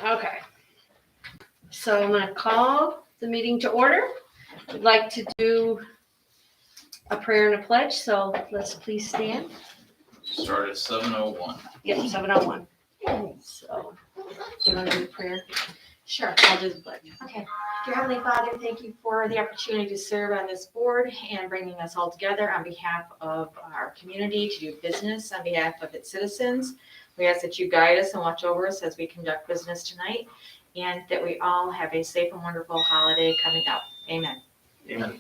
Okay. So I'm going to call the meeting to order. I'd like to do a prayer and a pledge, so let's please stand. Start at 7:01. Yep, 7:01. So, do you want to do the prayer? Sure. I'll do the pledge. Okay. Dear Heavenly Father, thank you for the opportunity to serve on this board and bringing us all together on behalf of our community to do business on behalf of its citizens. We ask that you guide us and watch over us as we conduct business tonight, and that we all have a safe and wonderful holiday coming up. Amen. Amen.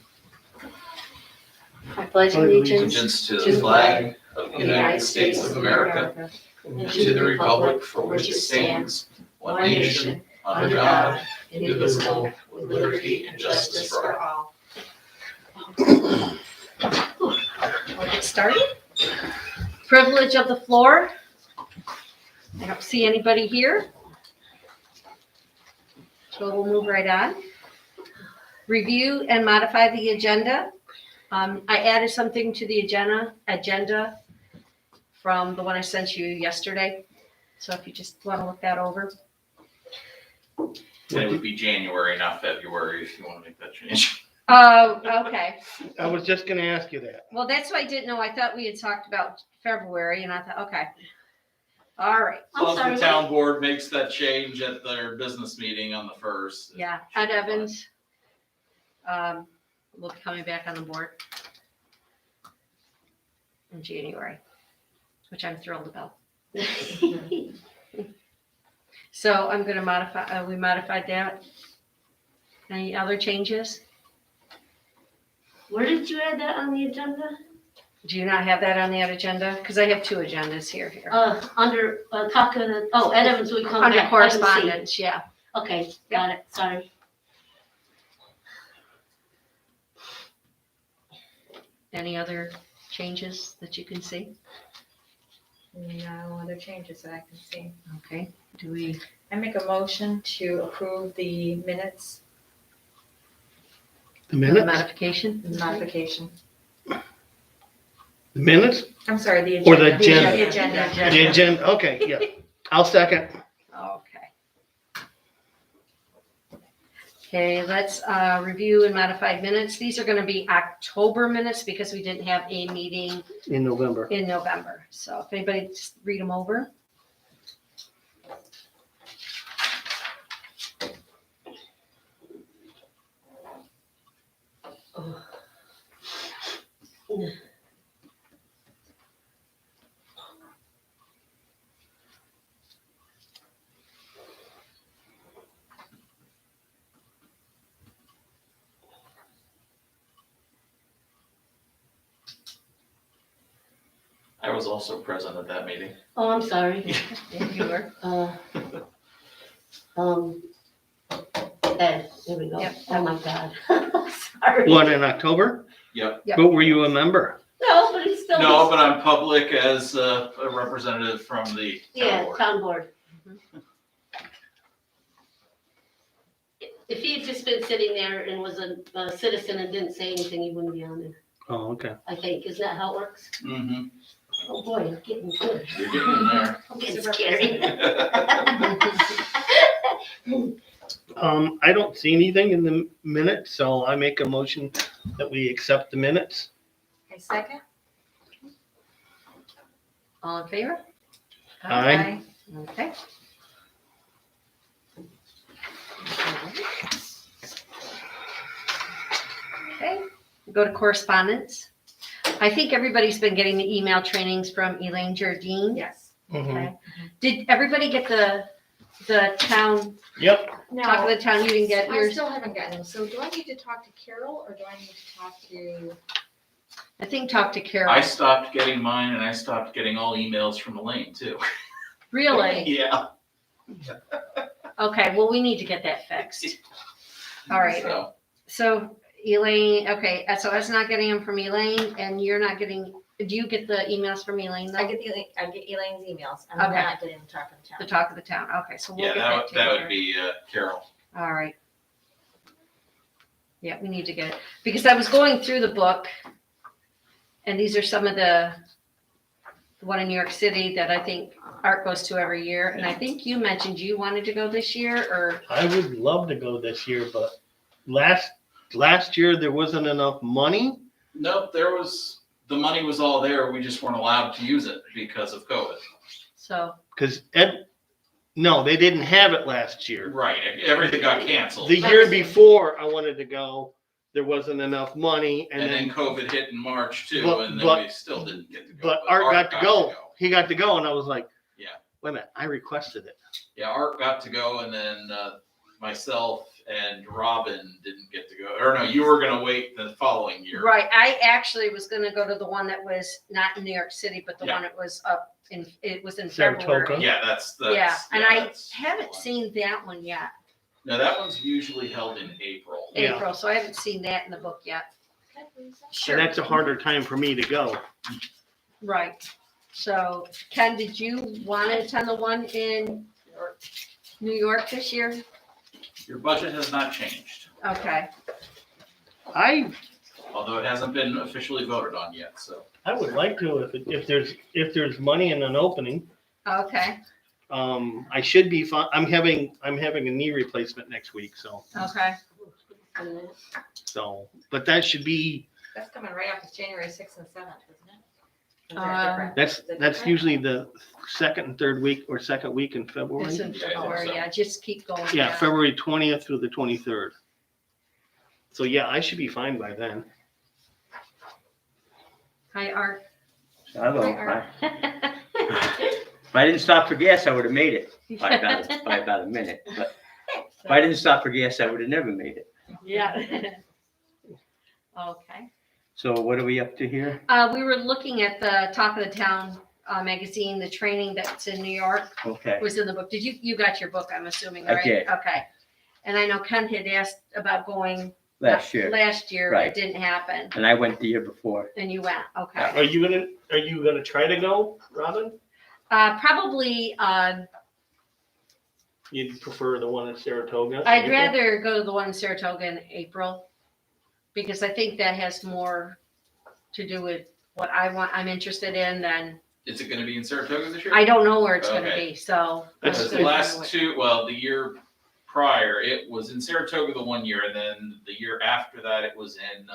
I pledge allegiance Allegiance to the flag of the United States of America and to the republic for which it stands, one nation, under God, indivisible, with liberty and justice for all. We'll get started. Privilege of the floor. I don't see anybody here. So we'll move right on. Review and modify the agenda. I added something to the agenda from the one I sent you yesterday. So if you just want to look that over. And it would be January, not February, if you want to make that change. Oh, okay. I was just gonna ask you that. Well, that's what I didn't know. I thought we had talked about February, and I thought, okay. All right. As long as the town board makes that change at their business meeting on the 1st. Yeah, Ed Evans will be coming back on the board in January, which I'm thrilled about. So I'm going to modify, we modified that. Any other changes? Where did you add that on the agenda? Do you not have that on that agenda? Because I have two agendas here. Under, talk of the, Ed Evans will come Under back. correspondence, yeah. Okay, got it, sorry. Any other changes that you can see? No other changes that I can see. Okay, do we? I make a motion to approve the minutes The minutes? Modification? modification. The minutes? I'm sorry, the agenda. Or the agenda? The agenda. The agenda, okay, yeah. I'll second. Okay. Okay, let's review and modified minutes. These are gonna be October minutes because we didn't have a meeting In November. in November. So if anybody just read them over. I was also present at that meeting. Oh, I'm sorry. Yeah, you were. Ed, there we go. Yep. Oh, my God. Sorry. What, in October? Yep. Yep. But were you a member? No, but it's still. No, but I'm public as a representative from the town Yeah, board. town board. Mhm. If he had just been sitting there and was a citizen and didn't say anything, he wouldn't be on there, Oh, okay. I think. Isn't that how it works? Mm-hmm. Oh, boy, I'm getting good. You're getting in there. I'm getting scary. I don't see anything in the minutes, so I make a motion that we accept the minutes. A second? All in favor? Aye. Okay. Okay, go to correspondence. I think everybody's been getting the email trainings from Elaine Jardine. Yes. Mhm. Okay. Did everybody get the town, Yep. talk of the town? You didn't get I yours? still haven't gotten them. So do I need to talk to Carol or do I need to talk to? I think talk to Carol. I stopped getting mine and I stopped getting all emails from Elaine too. Really? Yeah. Okay, well, we need to get that fixed. All right, so Elaine, okay, so I was not getting them from Elaine and you're not getting, do you get the emails from Elaine though? I get Elaine's emails. I'm Okay. not getting to talk to The town. talk of the town, okay, so we'll Yeah, get that that would, taken that care would be Carol. of. All right. Yeah, we need to get it, because I was going through the book and these are some of the the one in New York City that I think Art goes to every year. And I think you mentioned you wanted to go this year, or, I would love to go this year, but last year there wasn't enough money. Nope, the money was all there, we just weren't allowed to use it because of COVID. so, Cause no, they didn't have it last year. Right, everything got canceled. The year before I wanted to go, there wasn't enough money And then COVID hit in March too, But- and then but- we still didn't get to go. but Art got to go. He got to go and I was like, Yeah. wait a minute, I requested it. Yeah, Art got to go, and then myself and Robin didn't get to go. Or no, you were gonna wait the following year. right, I actually was gonna go to the one that was not in New York City, but the Yeah. one that was up it was in Saratoga. February. Yeah, that's Yeah, and I that's haven't the one. seen that one yet, No, that one's usually held in April. Yeah. April, so I haven't seen that in the book yet. And that's a harder time for me to go. Right, so Ken, did you want to attend the one in New York this year? Your budget has not changed, Okay, although it hasn't been officially voted on yet, so. I would like to if there's money in an opening. okay, I should be fine. I'm having a knee replacement next week, so okay. but that should be That's coming right up. It's January 6th and 7th, isn't it? Is Um, that different? that's Is it that's different? usually the second and third week or second week in February. It's in February, yeah, just keep going. Yeah, down. February 20th through the 23rd. So yeah, I should be fine by then. Hi, Art. Hello. Hi, If I didn't stop for gas, I would have made it by about a minute. But if I didn't stop for gas, I would have never made it. Yeah. Okay. So what are we up to here? We were looking at the Talk of the Town magazine, the training that's in New York Okay. was in the book. Did you got your book, I'm assuming, I right? did. Okay. And I know Ken had asked about going Last year. last year, Right. it didn't happen, And I went the year before. and you went, okay. Are you gonna try to go, Robin? Probably, You'd prefer the one in Saratoga? I'd rather go to the one in Saratoga in April, because I think that has more to do with what I'm interested in than, Is it gonna be in Saratoga this year? I don't know where it's gonna Okay. be, so. That's Because I'm the gonna last know it. two, well, the year prior, it was in Saratoga the one year, and then the year after that, it was in,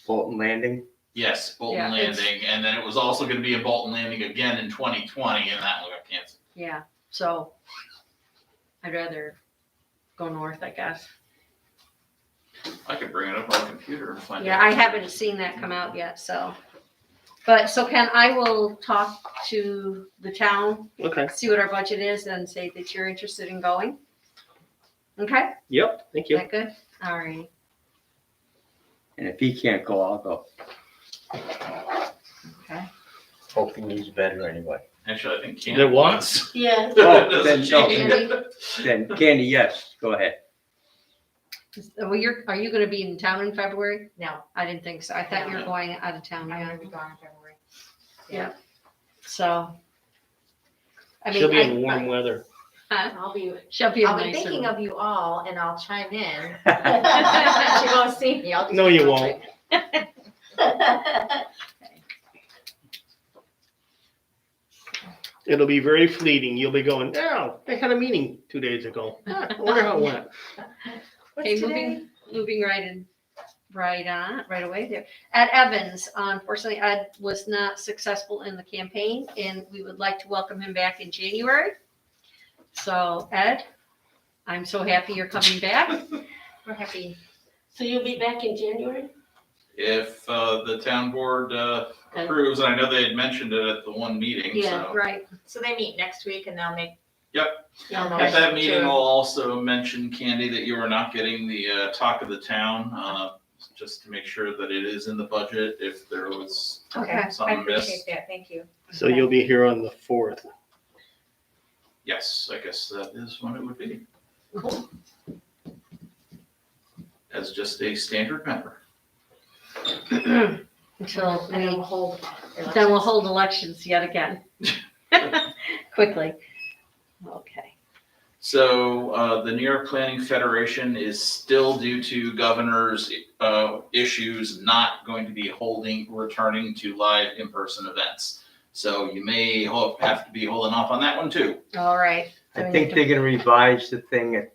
Bolton Landing. yes, Bolton Yeah, it's- Landing, and then it was also gonna be in Bolton Landing again in 2020, and that one got canceled. Yeah, so I'd rather go north, I guess. I could bring it up on the computer and find out. Yeah, I haven't seen that come out yet, so. But, so Ken, I will talk to the town, Okay. see what our budget is, and say that you're interested in going. Okay, Yep. Thank is you. that good? All right, And if he can't go, I'll go. okay. Hoping he's better anyway. Actually, I think Candy There what? was. Yeah. Oh, Doesn't then no. change. Then Candy, yes, go ahead. Well, are you gonna be in town in February? No, I didn't think so. I thought you were No. going out of town, I'm yeah. gonna be gone in February. Yeah. So. I mean, She'll be in warm weather. I'll be She'll be in I'll be nicer thinking one. of you all, and I'll chime in. You won't see me. I'll just No, be you watching. It'll be very fleeting. You'll be going, oh, they had a meeting 2 days ago. I wonder how it went. What's Okay, today? moving right away there. Ed Evans, unfortunately, Ed was not successful in the campaign, and we would like to welcome him back in January. So Ed, I'm so happy you're coming back. We're happy. So you'll be back in January? If the town board approves, and I know they had mentioned it at the one meeting, Yeah. so. Right, So they meet next week, and they'll make. Yep. they'll At that motion meeting, to- I'll also mention, Candy, that you are not getting the talk of the town, just to make sure that it is in the budget if there was Okay, I something appreciate missed. that. Thank you. So you'll be here on the 4th. Yes, I guess that is when it would be. As just a standard member. until And then we we'll hold. Then we'll hold elections yet again. Quickly. Okay. So the New York Planning Federation is still, due to governor's issues, not going to be returning to live in-person events. So you may have to be holding off on that one too. All right. I think they're gonna revise the thing at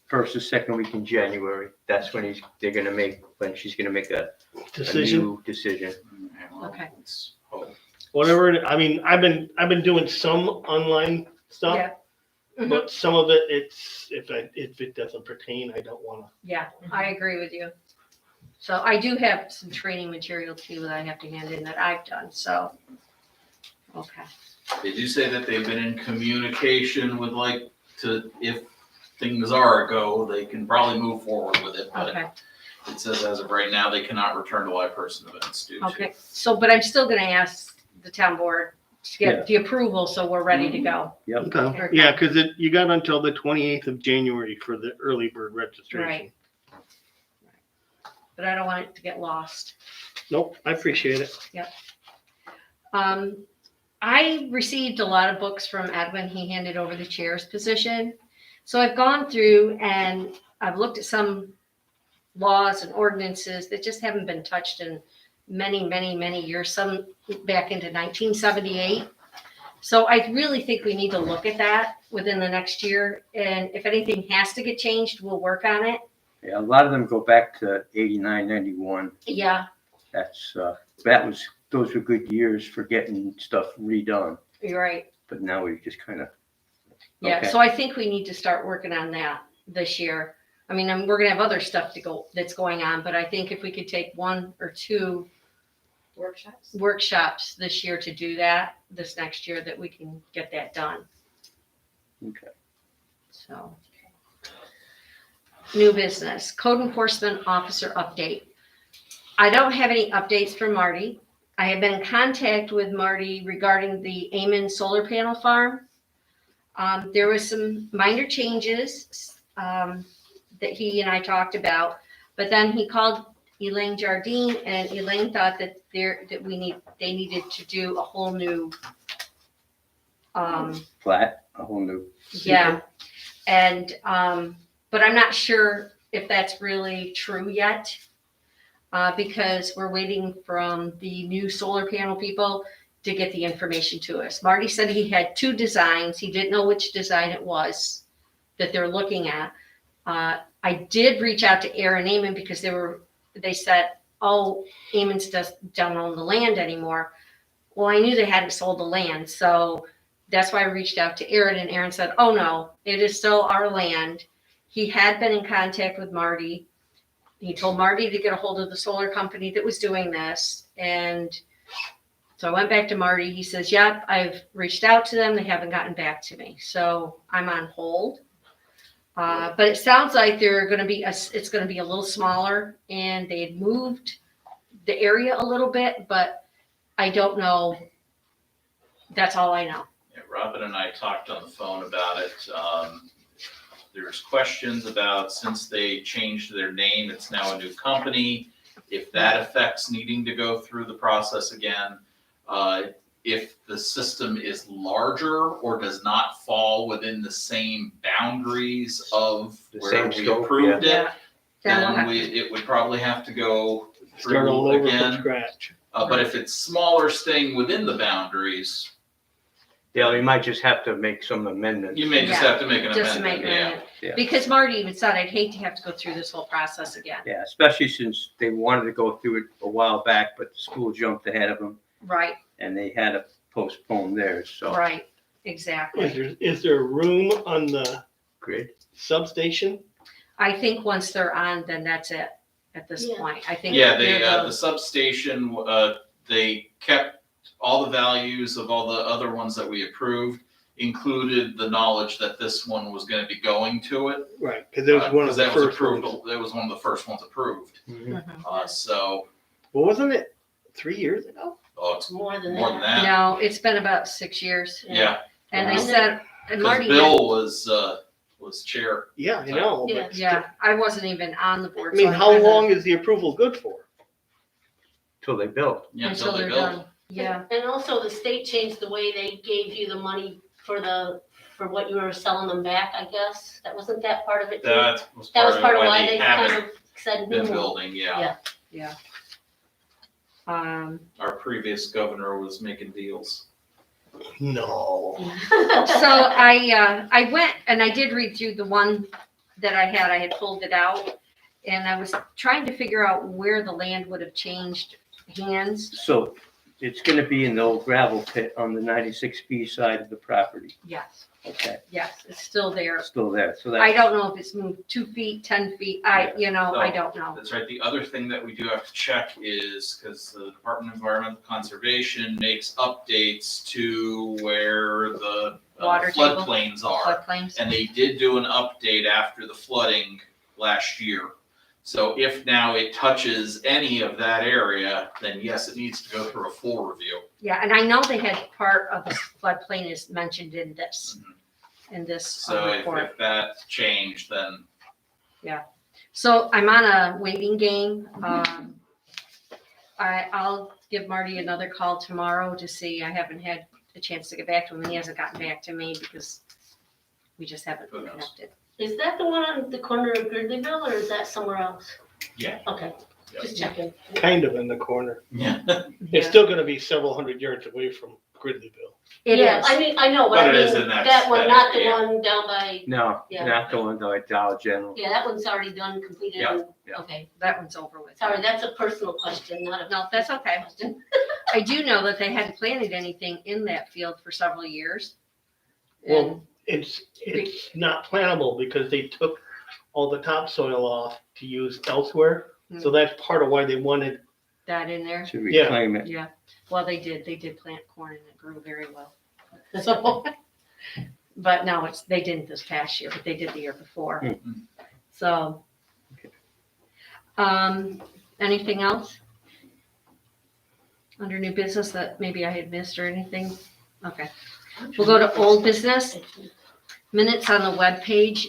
first or second week in January. That's when she's gonna make a Decision. new decision. Okay. Let's hope. Whatever. I mean, I've been doing some online stuff, Yeah. Mhm. but some of it, if it doesn't pertain, I don't want to. Yeah, I agree with you. So I do have some training material too that I have to hand in that I've done, so. Okay, They do say that they've been in communication with if things are a go, they can probably move forward with it. But okay, it says as of right now, they cannot return to live person events due to. okay. So, but I'm still gonna ask the town board to get the approval, so we're ready to go. Yep. Okay. Yeah, because you got until the 28th of January for the early bird registration. Right. But I don't want it to get lost. Nope, I appreciate it. I received a lot of books from Edwin. He handed over the chair's position. So I've gone through and I've looked at some laws and ordinances that just haven't been touched in many, many, many years, some back into 1978. So I really think we need to look at that within the next year. And if anything has to get changed, we'll work on it. Yeah, a lot of them go back to 89, 91. Yeah, Those were good years for getting stuff redone, you're right. but now we've just kind of. Yeah, Okay. so I think we need to start working on that this year. I mean, we're gonna have other stuff that's going on, but I think if we could take 1 or 2 workshops this year to do that, this next year, that we can get that done. Okay. So. New business, code enforcement officer update. I don't have any updates from Marty. I have been in contact with Marty regarding the Amen solar panel farm. There was some minor changes that he and I talked about, but then he called Elaine Jardine, and Elaine thought that they needed to do a whole new Flat, a whole new. yeah, and but I'm not sure if that's really true yet, because we're waiting from the new solar panel people to get the information to us. Marty said he had 2 designs. He didn't know which design it was that they're looking at. I did reach out to Aaron Amen because they said, oh, Amen's don't own the land anymore. Well, I knew they hadn't sold the land, so that's why I reached out to Aaron, and Aaron said, oh no, it is still our land. He had been in contact with Marty. He told Marty to get a hold of the solar company that was doing this. And so I went back to Marty. He says, yep, I've reached out to them. They haven't gotten back to me. So I'm on hold. But it sounds like it's going to be a little smaller, and they had moved the area a little bit, but I don't know. That's all I know. Yeah, Robin and I talked on the phone about it. There's questions about, since they changed their name, it's now a new company, if that affects needing to go through the process again. If the system is larger or does not fall within the same boundaries of The where same we scope, approved it, Then then it would probably have to go Start all through over from again. scratch. But if it's smaller, staying within the boundaries, Yeah, we might just have to make some amendments. you may just Yeah, have to make an just to make amendment, yeah. it. Yeah. Because Marty even said, I'd hate to have to go through this whole process again. Yeah, especially since they wanted to go through it a while back, but the school jumped ahead of them Right, and they had to postpone theirs, so. right, exactly. Is there room on the Great. substation? I think once they're on, then that's it at this Yeah. point. I think. Yeah, they're the substation, they kept all the values of all the other ones that we approved, included the knowledge that this one was gonna be going to it. Right, because it was one of the That was first approved, ones. that was one of the first ones approved. Mhm. So, Well, wasn't it 3 years ago? it's More than more than that. that, No, it's been about 6 years. yeah. And they Wow. said, and Cause Marty. Bill was chair. Yeah, I know. Yeah. But Yeah, I wasn't even on the I board. mean, so how kinda- long is the approval good for? Till they built. Yeah, Until they they're built. done. Yeah, And also the state changed the way they gave you the money for what you were selling them back, I guess? That wasn't that part of it too? That was That was part of why they they kind haven't of said been no more. building, yeah. Yeah. Our previous governor was making deals. No. So I went and I did read through the one that I had pulled it out, and I was trying to figure out where the land would have changed hands. So it's gonna be in the old gravel pit on the 96B side of the property. Yes, Okay, yes, it's still there. still there. So I that's, don't know if it's moved 2 feet, 10 feet. I don't know. That's right. The other thing that we do have to check is, because the Department of Environmental Conservation makes updates to where the Water table. floodplains are. Floodplains. And they did do an update after the flooding last year. So if now it touches any of that area, then yes, it needs to go through a full review. Yeah, and I know they had part of the floodplain is mentioned in this So report. if that's changed, then So I'm on a waiting game. I'll give Marty another call tomorrow to see. I haven't had a chance to get back to him, and he hasn't gotten back to me because we just haven't Who knows? connected. Is that the one on the corner of Gridleyville, or is that somewhere else? Yeah. Okay, Yep. just checking. Kind of in the corner. yeah. It's still gonna be several hundred yards away from Gridleyville. It Yeah, is. I mean, I know, but But I it is mean, in that that one, spec, not the yeah. one down by, no, Yeah. not the one like Dollar General. yeah, that one's already done, completed. Yeah, and- yeah. Okay, That one's over with. sorry, that's a personal question, not a. No, that's okay. question. I do know that they hadn't planted anything in that field for several years. Well, it's not plantable because they took all the topsoil off to use elsewhere. So that's part of why they wanted, That in there. To Yeah. reclaim it. Yeah. Well, they did plant corn and it grew very well. So, but no, they didn't this past year, but they did the year before. Hmm. So, anything else? Under new business that maybe I had missed or anything? Okay. We'll go to old business. Minutes on the webpage.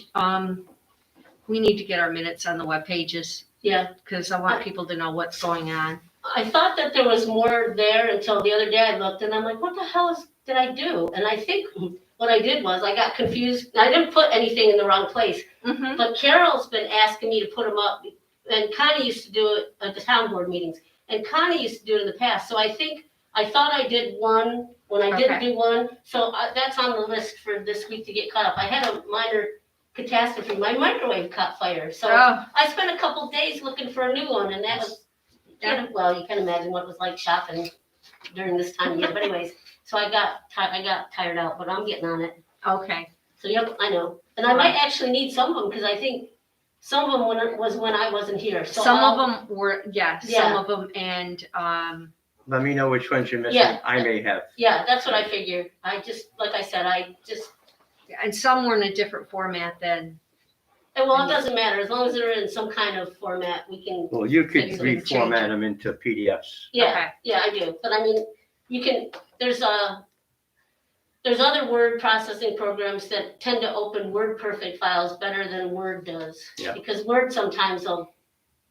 We need to get our minutes on the web pages Yeah, because I want people to know what's going on. I thought that there was more there until the other day I looked and I'm like, what the hell did I do? And I think what I did was I got confused. I didn't put anything in the wrong place, Mm-hmm. but Carol's been asking me to put them up, and Connie used to do it at the town board meetings, and Connie used to do it in the past. So I thought I did one when I didn't do one. So that's on the list for this week to get caught up. I had a minor catastrophe. My microwave caught fire. So I spent a couple days looking for a new one, and that was well, you can imagine what it was like shopping during this time of year. But anyways, so I got tired out, but I'm getting on it. Okay. So yep, I know, and I might actually need some of them because I think some of them when I wasn't here. So Some of them were, some Yeah. of them, and Let me know which ones you're missing. Yeah. I may have. Yeah, that's what I figured. Like I said, and some were in a different format than. well, it doesn't matter as long as they're in some kind of format. We can. Well, you could Things that have reformat changed. them into PDFs. Yeah, Okay. yeah, I do. But I mean, you can. There's other word processing programs that tend to open WordPerfect files better than Word does. Yeah. Because Word sometimes will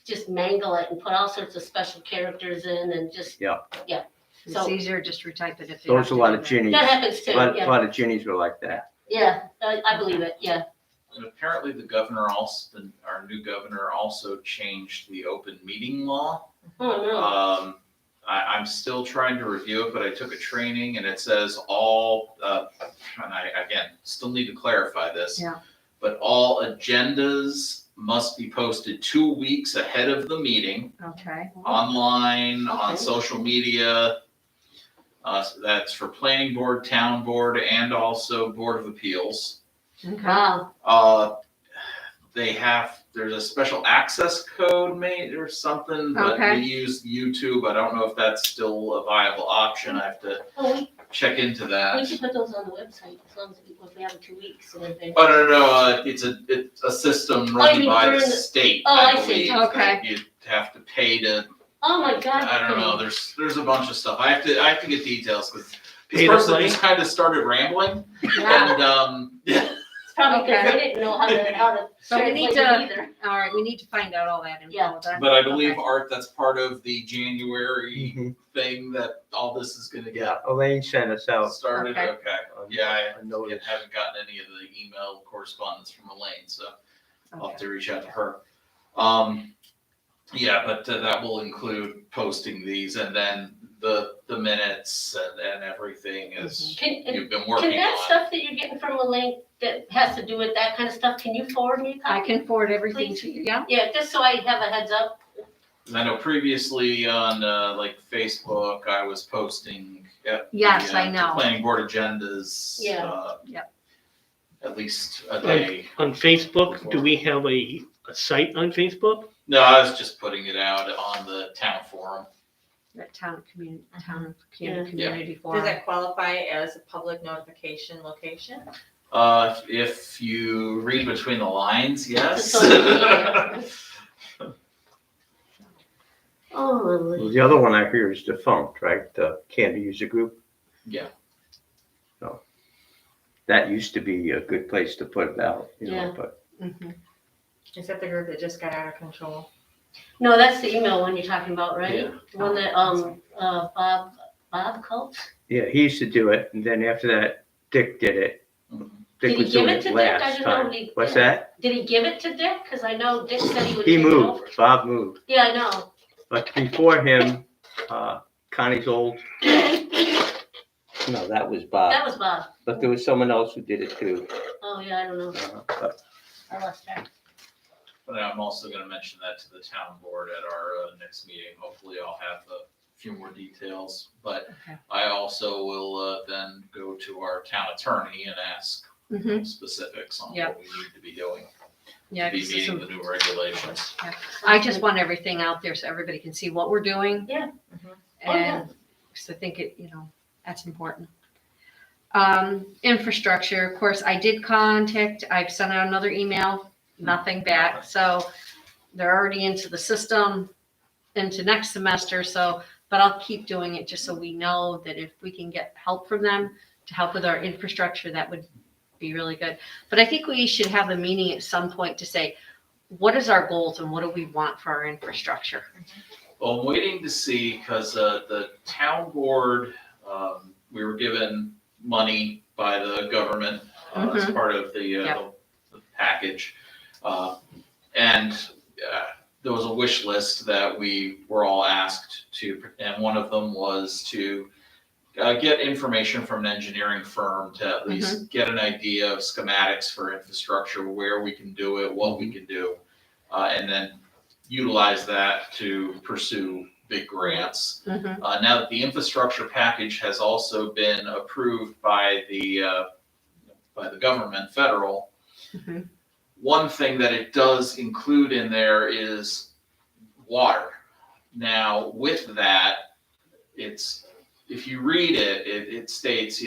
just mangle it and put all sorts of special characters in and just. It's So- easier just to retype it if. you Those have a to lot do of that. ginnies. That happens too. A lot of ginnies were like that. Yeah, I believe it. Yeah. And apparently the governor also, our new governor also changed the open meeting law. Oh no. I'm still trying to review it, but I took a training and it says all, and I, again, still need to clarify this. Yeah. But all agendas must be posted 2 weeks ahead of the meeting, Okay. online, on Okay. social media. So that's for planning board, town board, and also Board of Appeals. Okay. Wow. There's a special access code made or something, but Okay. we use YouTube. I don't know if that's still a viable option. I have to Oh, check into we that. should put those on the website as long as we have 2 weeks and everything. Oh, no, it's a system you run mean by the during the- state, Oh, I I see. believe. Okay. that You have to pay to, Oh my God. I don't know, there's a bunch of stuff. I have to get details because this Pay to person play? just kind of started rambling Yeah. and, yeah. Probably because Okay. they didn't know how to So we need translate it to, either. all right, we need to find out all that info. Yeah. But I believe, Okay. Art, that's part of the January Mhm. thing that all this is gonna Yeah, get Elaine sent us out. started, Okay. okay. on- Yeah, I a notice. haven't gotten any of the email correspondence from Elaine, so I'll have Okay. to reach out to her. Yeah, but that will include posting these and then the minutes and everything as Can, you've been can working that on. stuff that you're getting from Elaine that has to do with that kind of stuff, can you forward me a I copy? can forward everything Please. to you, yeah? Yeah, just so I have a heads up. And I know previously on like Facebook, I was posting at Yes, the, I know. the planning board agendas. Yeah. Yep. At least a day. On Facebook, do we have a site on Facebook? No, I was just putting it out on the town forum. That town community Yeah. community Does forum. that qualify as a public notification location? If you read between the lines, yes. So, Oh, Lily. The other one I hear is defunct, right? The Candor user group. Yeah. So that used to be a good place to put it out, you know, Yeah. but Mhm. Is that the group that just got out of control? No, that's the email one you're talking about, right? Yeah. The one that, Bob Coates? yeah, he used to do it. And then after that, Dick did it. Mhm. Dick Did he was give doing it to it Dick? I last didn't know time. he What's did. that? Did he give it to Dick? Because I know Dick said he would He take it over. moved. Bob moved. Yeah, I know. But before him, Connie's old. No, that was Bob. That was Bob. But there was someone else who did it too. Oh, yeah, I don't know. But I lost track. But I'm also gonna mention that to the town board at our next meeting. Hopefully I'll have a few more details. But Okay. I also will then go to our town attorney and ask Mhm. specifics on Yep. what we need to be doing. Yeah, To be 'cause meeting some- the new regulations. I just want everything out there so everybody can see what we're doing. Yeah. Mhm. Oh, yeah. And because I think it, that's important. Infrastructure, of course, I did contact, I've sent out another email, nothing back. So they're already into the system, into next semester, so, but I'll keep doing it just so we know that if we can get help from them to help with our infrastructure, that would be really good. But I think we should have a meeting at some point to say, what is our goals and what do we want for our infrastructure? Well, I'm waiting to see, because the town board, we were given money by the government as part of the package. And there was a wish list that we were all asked to, and one of them was to get information from an engineering firm to at least get an idea of schematics for infrastructure, where we can do it, what we can do, and then utilize that to pursue big grants. Mhm. Now that the infrastructure package has also been approved by the government, federal, Mhm. one thing that it does include in there is water. Now, with that, if you read it, it states,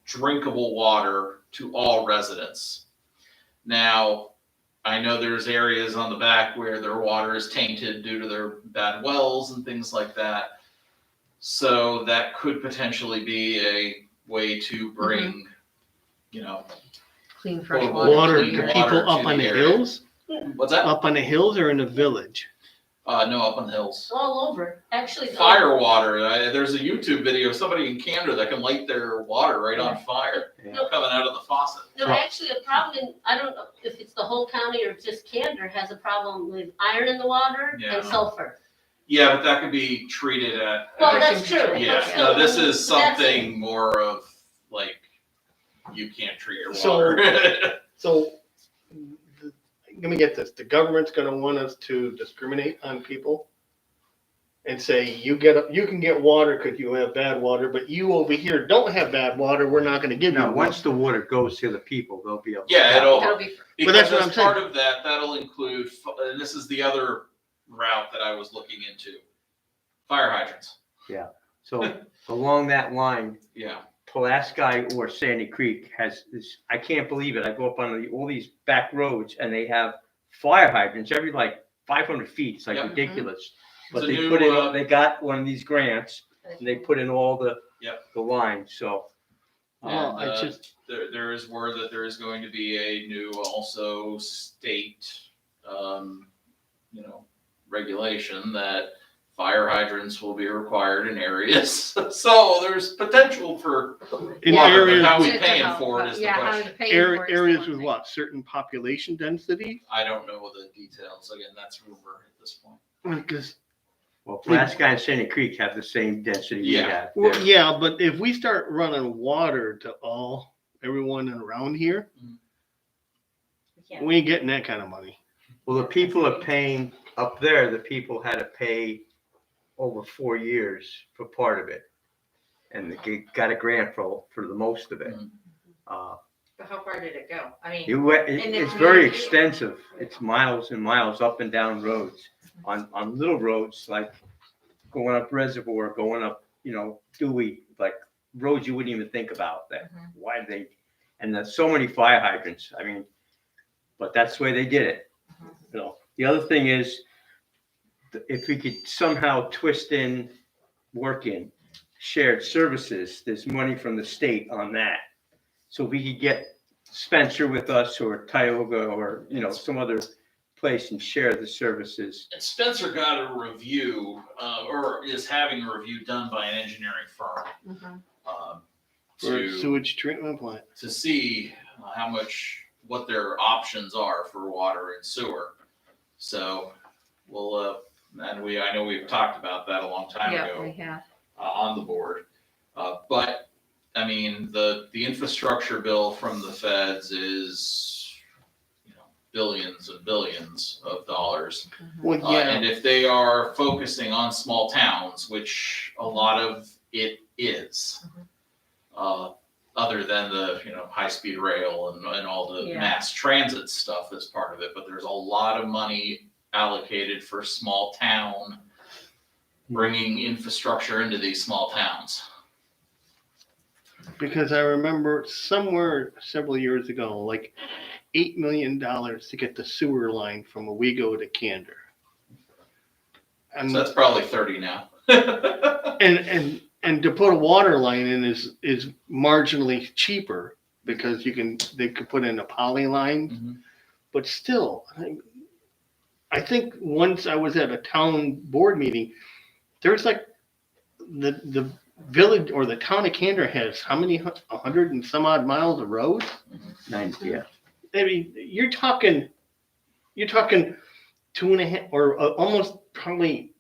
drinkable water to all residents. Now, I know there's areas on the back where their water is tainted due to their bad wells and things like that. So that could potentially be a way to bring, Clean fresh Potable water. Water clean to water people to up the on the area. hills? What's that? Up on the hills or in the village? No, up on the hills. All over, actually. Fire water. There's a YouTube video of somebody in Candor that can light their water right on fire, Yeah. coming out of the faucet. No, actually, a problem in, I don't know if it's the whole county or just Candor has a problem with iron in the water Yeah. and sulfur. Yeah, but that could be treated at. Well, that's true. but Yeah, still, no, this is that's- something more of like, you can't treat your So- water. So, let me get this, the government's gonna want us to discriminate on people? And say, you can get water because you have bad water, but you over here don't have bad water, we're not gonna give you Now, water. once the water goes to the people, they'll be able to. Yeah, tap it'll- That'll be, But that's Because what I'm as part saying. of that, that'll include, and this is the other route that I was looking into, fire hydrants. So along that line, Yeah, Pulaski or Sandy Creek has this, I can't believe it. I go up on all these back roads and they have fire hydrants every like 500 feet. It's like Yep. ridiculous. But It's a they new, put in, they got one of these grants and they put in all the Yep. lines. So Well, And, I just, there is word that there is going to be a new also state, regulation that fire hydrants will be required in areas. So there's potential for in Yeah. water, but areas, how we with- paying for it is the Yeah, how question. to pay for it is the areas one with thing. what, certain population density? I don't know the details. Again, that's rumor at this point. Because, Well, Pulaski and Sandy Creek have the same density we Yeah. have. well, They're- yeah, but if we start running water to everyone around here, Yeah. we ain't getting that kind of money. Well, the people are paying, up there, the people had to pay over 4 years for part of it. And they got a grant for the most of it. Mhm. But how far did it go? I mean, It's the very community. extensive. It's miles and miles up and down roads. On little roads, like going up Reservoir, going up, Dewey, like roads you wouldn't even think about that. Mhm. Why they, and there's so many fire hydrants. I mean, but that's the way they did it. The other thing is, if we could somehow work in shared services, there's money from the state on that. So we could get Spencer with us or Tioga or, some other place and share the services. And Spencer got a review, or is having a review done by an engineering firm, Mhm. For a to sewage treatment plant. see what their options are for water and sewer. So we'll, I know we've talked about that a long time Yeah, ago we have. on the board. But, I mean, the infrastructure bill from the feds is, billions and billions of dollars. Well, And yeah, if they are focusing on small towns, which a lot of it is, other than the, high-speed rail and all the Yeah. mass transit stuff as part of it, but there's a lot of money allocated for small town, bringing infrastructure into these small towns. because I remember somewhere several years ago, like $8 million to get the sewer line from Owego to Candor. And So that's probably 30 now. and to put a water line in is marginally cheaper because they could put in a poly line, Mhm. but still, I think once I was at a town board meeting, there's like the village or the town of Candor has how many 100 and some odd miles of road? 90, yeah. I mean, you're talking 2.5 or almost probably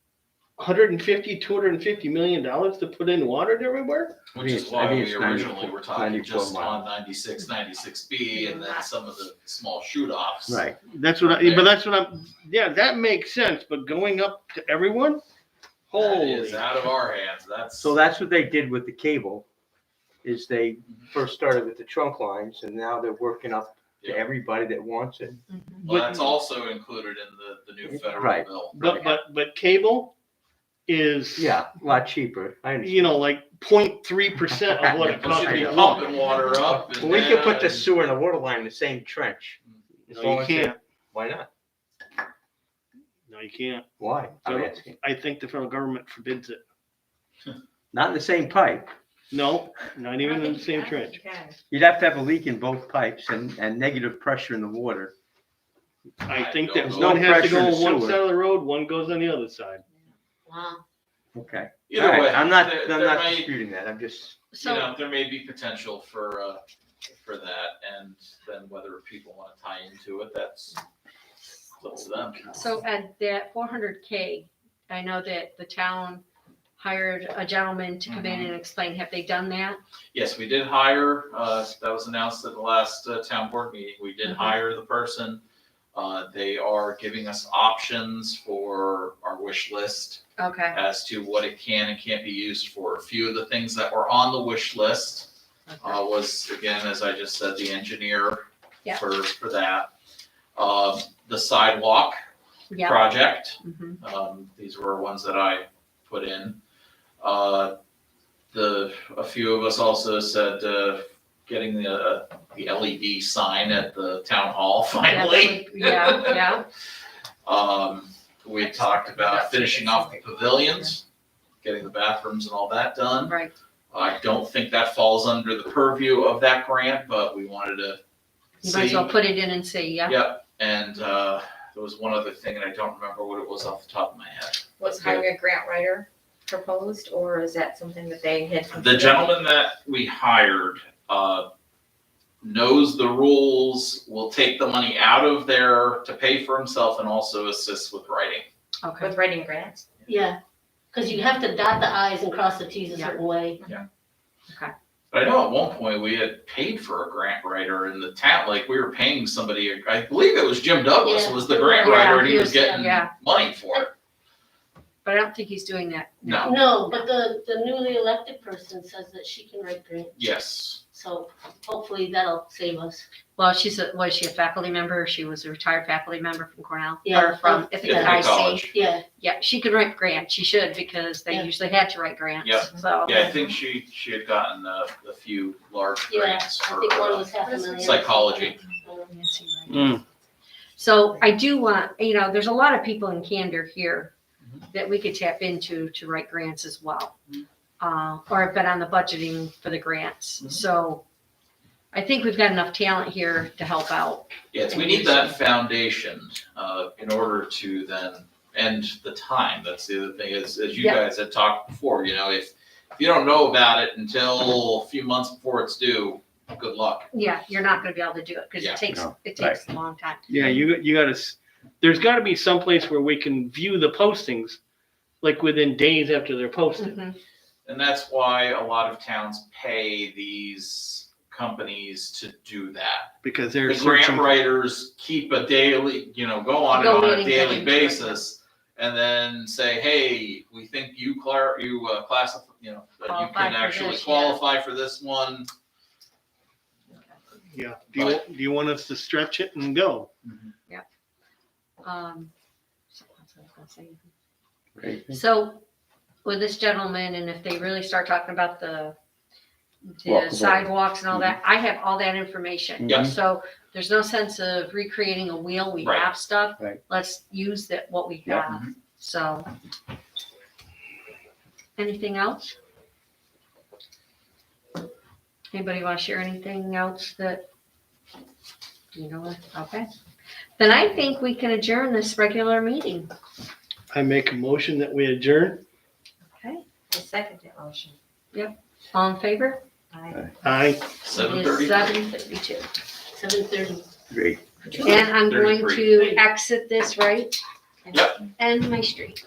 250 million dollars to put in water everywhere. Which is I why think we it's originally 94 were talking 94 just miles. on 96, 96B, and then some of the small shoot-offs. Right. That's what yeah, that makes sense. But going up to everyone, That holy, is out of our hands. So that's what they did with the cable, is they first started with the trunk lines and now they're working up to Yeah. everybody that wants it. Well, that's also included in the new federal Right. bill. but cable is Yeah, a lot cheaper. I understand. like 0.3% of what it But costs you'd to be get water. pumping water up. and Well, we can put the down. sewer and the water line in the same trench. As No, long you as can't. Why not? No, you can't. Why? I'm So- asking. I think the federal government forbids it. Not in the same pipe. No, not even in the same trench. You'd have to have a leak in both pipes and negative pressure in the water. I I think don't that know. one No has to pressure go in on the one sewer. side of the road, one goes on the other side. Wow. Okay. Either All right, way, I'm not there may- disputing that. I'm just, So, there may be potential for that, and then whether people want to tie into it, that's up to them. so at that 400K, I know that the town hired a gentleman to come in and explain. Have they done that? Yes, we did hire, that was announced at the last town board meeting. We did Mhm. hire the person. They are giving us options for our wish list Okay. as to what it can and can't be used for. A few of the things that were on the wish list was, again, as I just said, the engineer Yeah. for that. The sidewalk Yeah. project, Mhm. these were ones that I put in. A few of us also said, getting the LED sign at the town hall finally. Yeah. We talked about finishing off the pavilions, getting the bathrooms and all that done. Right. I don't think that falls under the purview of that grant, but we wanted to You might as see. well put it in and see, yeah? Yep, and there was one other thing, and I don't remember what it was off the top of my head. Was hiring a grant writer proposed, or is that something that they had? The gentleman that we hired knows the rules, will take the money out of there to pay for himself and also assist with writing. Okay. With writing grants? Yeah, because you have to dot the i's and cross the t's a Yeah. certain way. But I know at one point we had paid for a grant writer in the town, like we were paying somebody, I believe it was Jim Douglas Yeah. was the grant Yeah, writer and he he was was- getting yeah. money for it. But I don't think he's doing that now. No, but the newly elected person says that she can write grants, Yes, so hopefully that'll save us. Well, was she a faculty member? She was a retired faculty member from Cornell? Yeah. Or from Ithaca Ithaca IC? College. Yeah, Yeah, she could write grants. She should, because they Yeah. usually had to write grants. Yep. So, yeah, I think she had gotten a few large yeah, grants I think one for was $500,000. psychology. Nancy, right. So I do want, there's a lot of people in Candor here that we could tap into to write grants as well. Or have been on the budgeting for the grants. Mhm. So I think we've got enough talent here to help out. Yes, we need that foundation in order to then end the time. That's the other thing is, as you Yeah. guys had talked before, if you don't know about it until a few months before it's due, good luck. Yeah, you're not gonna be able to do it because Yeah. it takes a long time. Yeah, you gotta, there's gotta be some place where we can view the postings, like within days after they're posted. Mhm. And that's why a lot of towns pay these companies to do that. Because they're The grant searching. write-ers keep a daily, go on Go it on in a and daily get into it, basis. And then say, hey, we think you classify, that you Qualify can for actually this, yeah. qualify for this one. Yeah. Do you want us to stretch it and go? Something else I was gonna say. Right. So with this gentleman, and if they really start talking about the Walkable. sidewalks and all that, I have all that information. Yeah. So there's no sense of recreating a wheel. We Right. have stuff. Right. Let's use what we Yeah. have. So anything else? Anybody want to share anything else that okay. Then I think we can adjourn this regular meeting. I make a motion that we adjourn. Okay. I second that motion. All in favor? Aye. 7:30. 7:32. 7:30. Great. And I'm going 33. to exit this right. Yep. End my street.